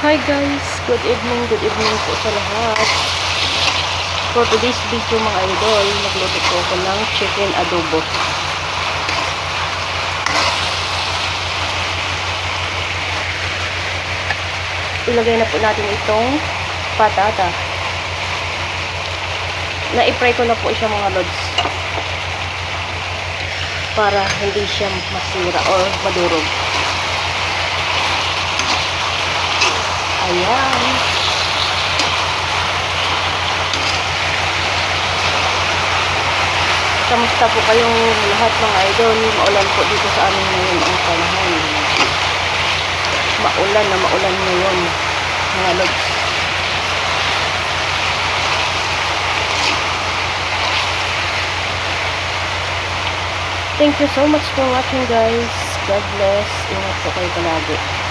Hi guys, good evening po sa lahat. For today's video mga idol, magluto po ako ng chicken adobo. Ilagay na po natin itong patata. Na-fry ko na po siya mga lods. Para hindi siya masira or madurog. Ayan. Kamusta po kayong lahat mga idol? Maulan po dito sa amin ngayon ang panahon. Maulan ngayon mga lods. Thank you so much for watching guys. God bless. Ingat po kayo palagi.